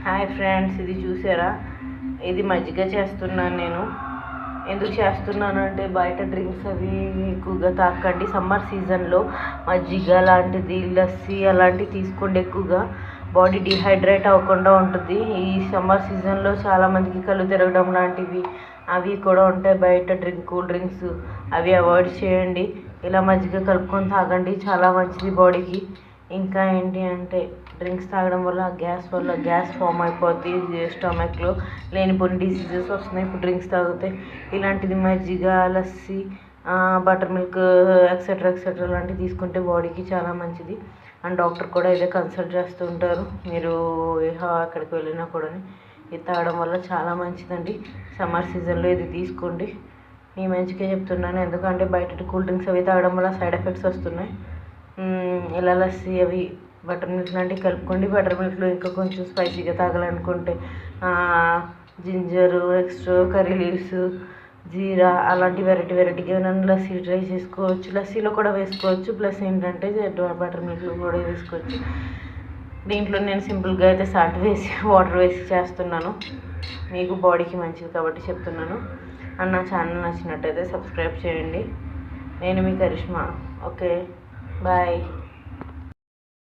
Hi friends, ఇది చూసారా? ఇది మజ్జిగ చేస్తున్నాను నేను. ఎందుకు చేస్తున్నాను అంటే బయట డ్రింక్స్ అవి ఎక్కువగా తాకండి. సమ్మర్ సీజన్లో మజ్జిగ లాంటిది, లస్సీ అలాంటివి తీసుకోండి. ఎక్కువగా బాడీ డిహైడ్రేట్ అవ్వకుండా ఉంటుంది. ఈ సమ్మర్ సీజన్లో చాలామందికి కళ్ళు తిరగడం లాంటివి అవి కూడా ఉంటాయి. బయట కూల్ డ్రింక్స్ అవి అవాయిడ్ చేయండి. ఇలా మజ్జిగ కలుపుకొని తాగండి, చాలా మంచిది బాడీకి. ఇంకా ఏంటి అంటే డ్రింక్స్ తాగడం వల్ల గ్యాస్ ఫామ్ అయిపోద్ది స్టమక్లో. లేనిపోని డిసీజెస్ వస్తున్నాయి ఇప్పుడు డ్రింక్స్ తాగితే. ఇలాంటిది మజ్జిగ, లస్సీ, బటర్ మిల్క్ ఎక్సెట్రా లాంటివి తీసుకుంటే బాడీకి చాలా మంచిది. అండ్ డాక్టర్ కూడా ఇదే కన్సల్ట్ చేస్తూ ఉంటారు. మీరు ఎక్కడికి వెళ్ళినా కూడా ఇది తాగడం వల్ల చాలా మంచిదండి. సమ్మర్ సీజన్లో ఇది తీసుకోండి. మీ మంచిగా చెప్తున్నాను, ఎందుకంటే బయట కూల్ డ్రింక్స్ అవి తాగడం వల్ల సైడ్ ఎఫెక్ట్స్ వస్తున్నాయి. ఇలా లస్సీ అవి బటర్ మిల్క్ లాంటివి కలుపుకోండి. బటర్ మిల్క్లో ఇంకా కొంచెం స్పైసీగా తాగాలనుకుంటే జింజరు, ఎక్స్ట్రా కర్రీ లీవ్స్, జీరా అలాంటి వెరైటీగా నన్ను లస్సీ ట్రై చేసుకోవచ్చు. లస్సీలో కూడా వేసుకోవచ్చు. ప్లస్ ఏంటంటే బటర్ మిల్క్లో కూడా వేసుకోవచ్చు. దీంట్లో నేను సింపుల్గా అయితే సాల్ట్ వేసి వాటర్ వేసి చేస్తున్నాను. మీకు బాడీకి మంచిది కాబట్టి చెప్తున్నాను. అండ్ నా ఛానల్ నచ్చినట్టయితే సబ్స్క్రైబ్ చేయండి. నేను మీ కరిష్మా. Okay, bye.